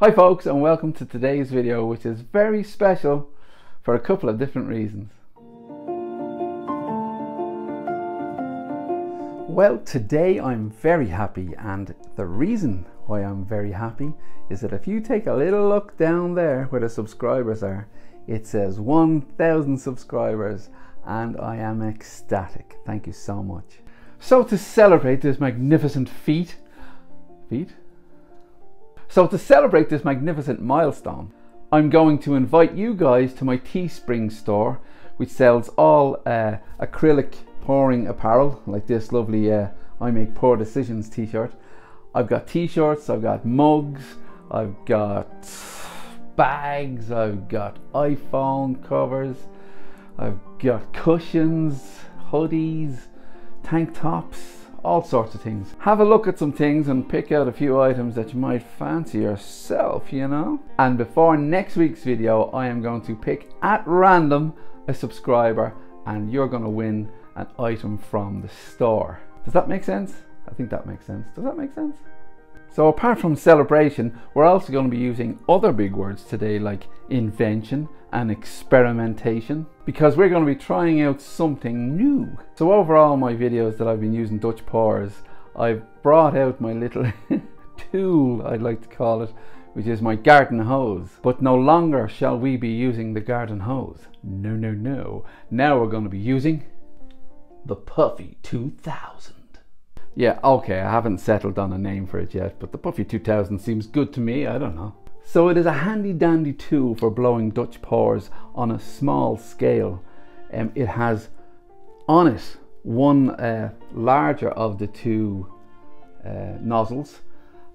Hi folks, and welcome to today's video, which is very special for a couple of different reasons. Well, today I'm very happy, and the reason why I'm very happy is that if you take a little look down there where the subscribers are, it says 1,000 subscribers, and I am ecstatic. Thank you so much. So to celebrate this magnificent milestone, I'm going to invite you guys to my Teespring store, which sells all acrylic pouring apparel, like this lovely I Make Poor Decisions t-shirt. I've got t-shirts, I've got mugs, I've got bags, I've got iPhone covers, I've got cushions, hoodies, tank tops, all sorts of things. Have a look at some things and pick out a few items that you might fancy yourself, you know. And before next week's video, I am going to pick at random a subscriber, and you're going to win an item from the store. Does that make sense? I think that makes sense. Does that make sense? So apart from celebration, we're also going to be using other big words today, like invention and experimentation, because we're going to be trying out something new. So overall, my videos that I've been using Dutch pours, I've brought out my little tool, I'd like to call it, which is my garden hose. But no longer shall we be using the garden hose. No, no, no. Now we're going to be using the Puffy 2000. Yeah, okay, I haven't settled on a name for it yet, but the Puffy 2000 seems good to me, I don't know. So it is a handy dandy tool for blowing Dutch pours on a small scale. It has on it one larger of the two nozzles,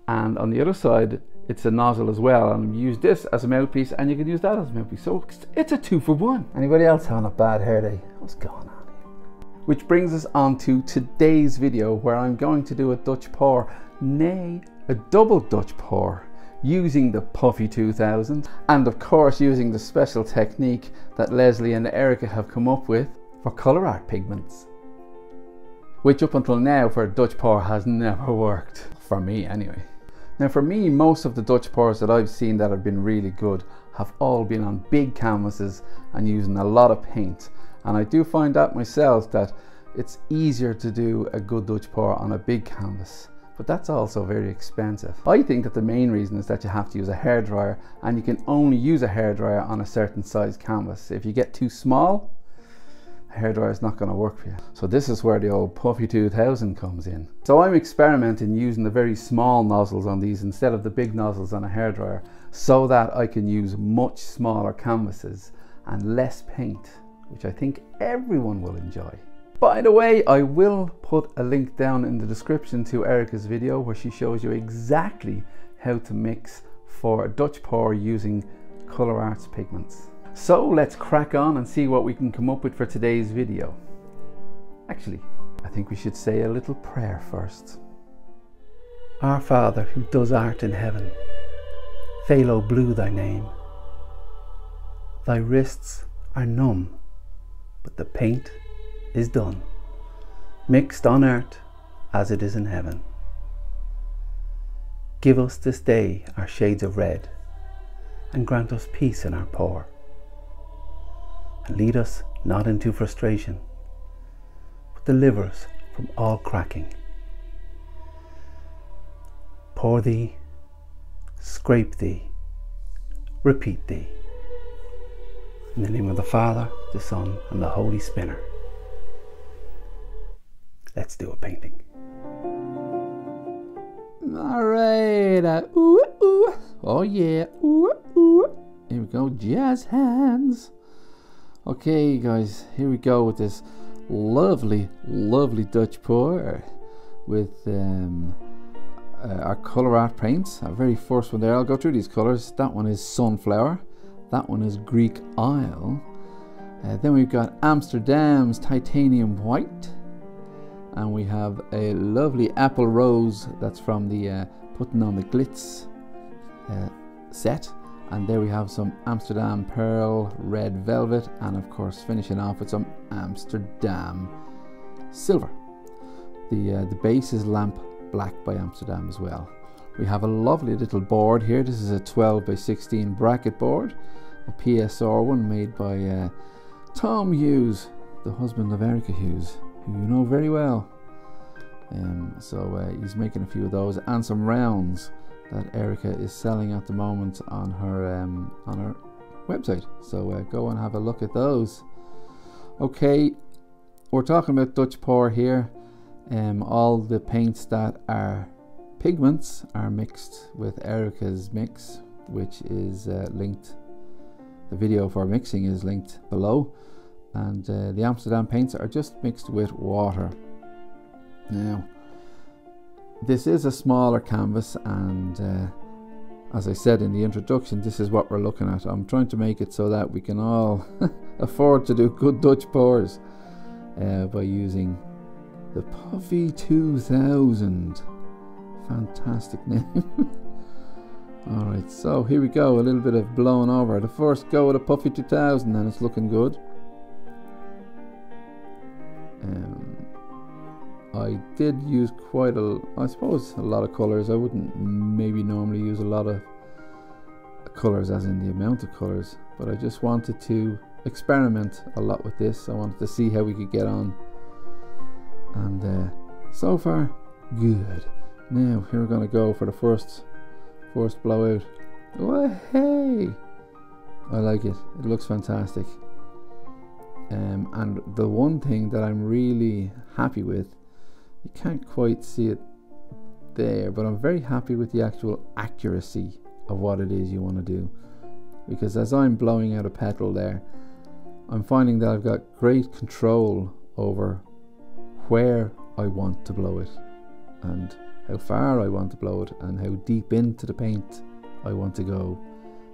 and on the other side it's a nozzle as well, and you use this as a mouthpiece and you can use that as a mouthpiece, so it's a 2-for-1. Anybody else having a bad hair day? What's going on? Which brings us on to today's video, where I'm going to do a Dutch pour, nay, a double Dutch pour, using the Puffy 2000, and of course using the special technique that Leslie and Erica have come up with for colour art pigments, which up until now for a Dutch pour has never worked, for me anyway. Now for me, most of the Dutch pours that I've seen that have been really good have all been on big canvases and using a lot of paint. And I do find that myself, that it's easier to do a good Dutch pour on a big canvas, but that's also very expensive. I think that the main reason is that you have to use a hairdryer, and you can only use a hairdryer on a certain size canvas. If you get too small, a hairdryer is not going to work for you. So this is where the old Puffy 2000 comes in. So I'm experimenting using the very small nozzles on these instead of the big nozzles on a hairdryer, so that I can use much smaller canvases and less paint, which I think everyone will enjoy. By the way, I will put a link down in the description to Erica's video where she shows you exactly how to mix for a Dutch pour using Colourarte's pigments. So let's crack on and see what we can come up with for today's video. Actually, I think we should say a little prayer first. Our Father who does art in heaven, Phthalo blue thy name. Thy wrists are numb, but the paint is done, mixed on earth as it is in heaven. Give us this day our shades of red, and grant us peace in our pour. And lead us not into frustration, but deliver us from all cracking. Pour thee, scrape thee, repeat thee. In the name of the Father, the Son, and the Holy Spinner. Let's do a painting. Alright, ooh, ooh, oh yeah, ooh, ooh. Here we go, jazz hands. Okay guys, here we go with this lovely, lovely Dutch pour with our Colourarte paints. Our very first one there, I'll go through these colours. That one is Sunflower. That one is Greek Isle. Then we've got Amsterdam's Titanium White. And we have a lovely Apple Rose, that's from the Putting on the Glitz set. And there we have some Amsterdam Pearl Red Velvet, and of course finishing off with some Amsterdam Silver. The base is Lamp Black by Amsterdam as well. We have a lovely little board here. This is a 12 by 16 bracket board, a PSR one made by Tom Hughes, the husband of Erica Hughes, who you know very well. So he's making a few of those and some rounds that Erica is selling at the moment on her website. So go and have a look at those. Okay, we're talking about Dutch pour here. All the paints that are pigments are mixed with Erica's mix, which is linked. The video for mixing is linked below, and the Amsterdam paints are just mixed with water. Now, this is a smaller canvas, and as I said in the introduction, this is what we're looking at. I'm trying to make it so that we can all afford to do good Dutch pours by using the Puffy 2000. Fantastic name. Alright, so here we go, a little bit of blown over. The first go with a Puffy 2000, and it's looking good. I did use quite a lot of colours. I wouldn't maybe normally use a lot of colours as in the amount of colours, but I just wanted to experiment a lot with this. I wanted to see how we could get on, and so far good. Now here we're going to go for the first blowout. Oh hey, I like it. It looks fantastic. And the one thing that I'm really happy with, you can't quite see it there, but I'm very happy with the actual accuracy of what it is you want to do, because as I'm blowing out a petal there, I'm finding that I've got great control over where I want to blow it, and how far I want to blow it, and how deep into the paint I want to go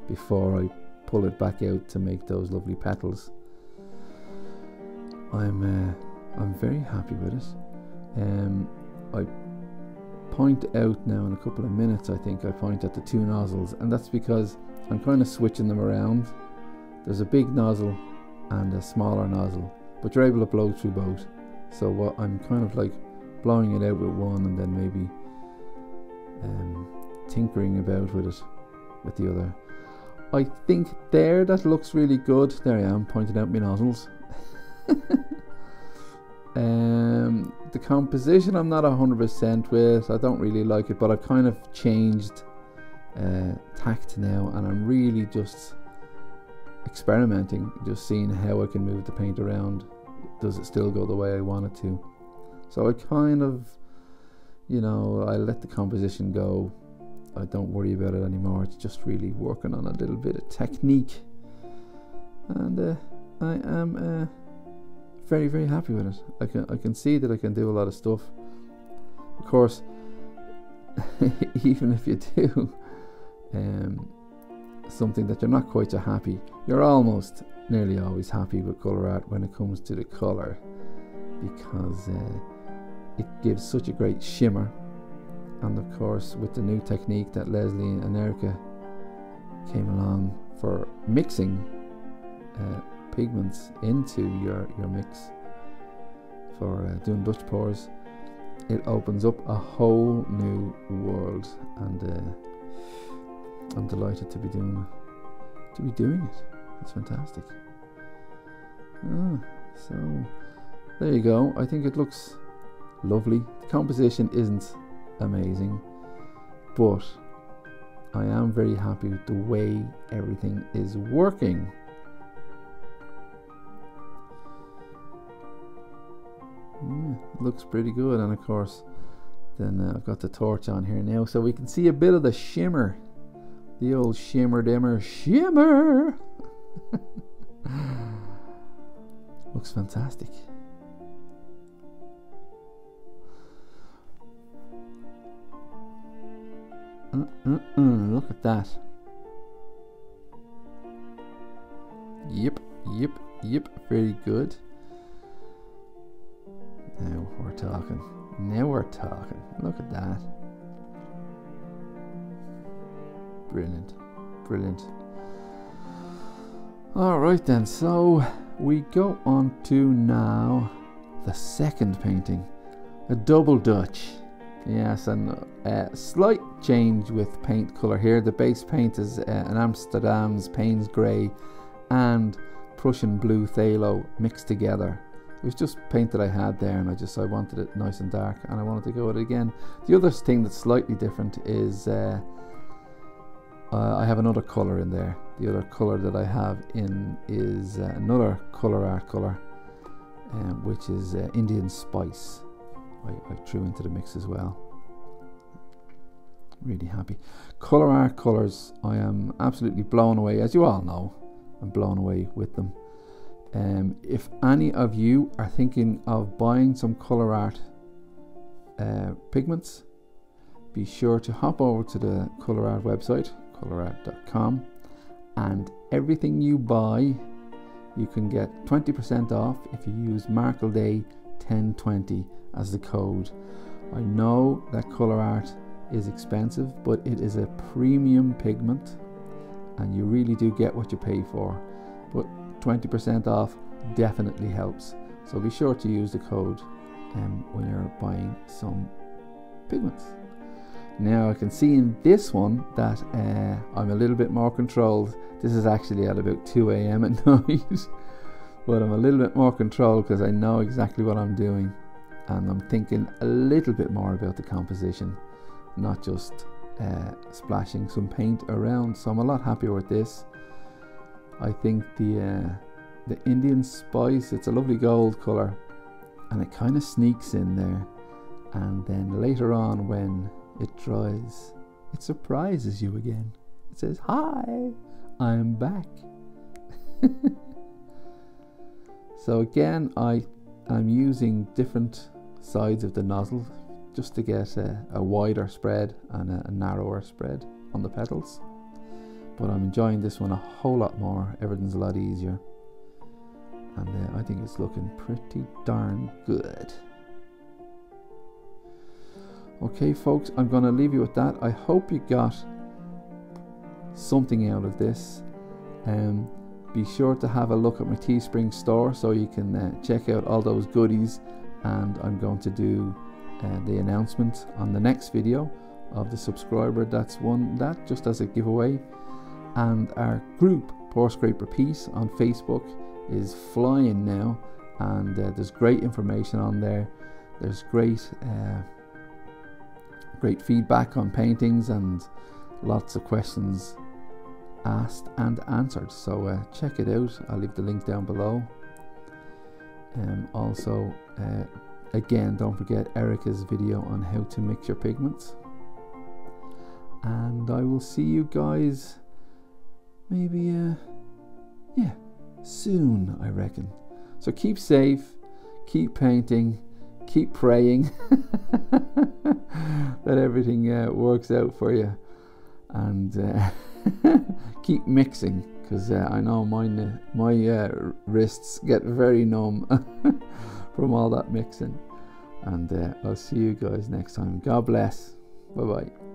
before I pull it back out to make those lovely petals. I'm very happy with it. I point out now in a couple of minutes, I think I point at the two nozzles, and that's because I'm kind of switching them around. There's a big nozzle and a smaller nozzle, but you're able to blow through both. So what I'm kind of like blowing it out with one, and then maybe tinkering about with it with the other. I think there that looks really good. There I am pointing out my nozzles. The composition I'm not 100% with. I don't really like it, but I've kind of changed tact now, and I'm really just experimenting, just seeing how I can move the paint around. Does it still go the way I want it to? So I kind of, you know, I let the composition go. I don't worry about it anymore. It's just really working on a little bit of technique, and I am very, very happy with it. I can see that I can do a lot of stuff. Of course, even if you do something that you're not quite so happy, you're almost nearly always happy with Colourarte when it comes to the colour, because it gives such a great shimmer. And of course, with the new technique that Leslie and Erica came along for mixing pigments into your mix for doing Dutch pours, it opens up a whole new world, and I'm delighted to be doing it. It's fantastic. So there you go. I think it looks lovely. The composition isn't amazing, but I am very happy with the way everything is working. Yeah, looks pretty good. And of course then I've got the torch on here now, so we can see a bit of the shimmer, the old shimmer dimmer shimmer. Looks fantastic. Look at that. Yep, very good. Now we're talking. Look at that. Brilliant. Alright then, so we go on to now the second painting, a double Dutch. Yes, and a slight exchange with paint colour here. The base paint is an Amsterdam's Paynes Grey and Prussian Blue Phthalo mixed together. It was just paint that I had there, and I wanted it nice and dark, and I wanted to go with it again. The other thing that's slightly different is I have another colour in there. The other colour that I have in is another Colourarte colour, which is Indian Spice. I threw into the mix as well. Really happy. Colourarte colours, I am absolutely blown away. As you all know, I'm blown away with them. If any of you are thinking of buying some Colourarte pigments, be sure to hop over to the Colourarte website, colourarte.com, and everything you buy, you can get 20% off if you use markguildea 1020 as the code. I know that Colourarte is expensive, but it is a premium pigment, and you really do get what you pay for. But 20% off definitely helps, so be sure to use the code when you're buying some pigments. Now I can see in this one that I'm a little bit more controlled. This is actually at about 2 AM at night, but I'm a little bit more controlled because I know exactly what I'm doing, and I'm thinking a little bit more about the composition, not just splashing some paint around. So I'm a lot happier with this. I think the Indian Spice, it's a lovely gold colour, and it kind of sneaks in there, and then later on when it dries, it surprises you again. It says, "Hi, I'm back." So again, I'm using different sides of the nozzle just to get a wider spread and a narrower spread on the petals. But I'm enjoying this one a whole lot more. Everything's a lot easier, and I think it's looking pretty darn good. Okay folks, I'm going to leave you with that. I hope you got something out of this. Be sure to have a look at my Teespring store so you can check out all those goodies, and I'm going to do the announcement on the next video of the subscriber that's won that, just as a giveaway. And our group, Pour Scrape Repeat, on Facebook is flying now, and there's great information on there. There's great feedback on paintings and lots of questions asked and answered, so check it out. I'll leave the link down below. Also again, don't forget Erica's video on how to mix your pigments, and I will see you guys maybe soon, I reckon. So keep safe, keep painting, keep praying that everything works out for you, and keep mixing, because I know my wrists get very numb from all that mixing. And I'll see you guys next time. God bless. Bye bye.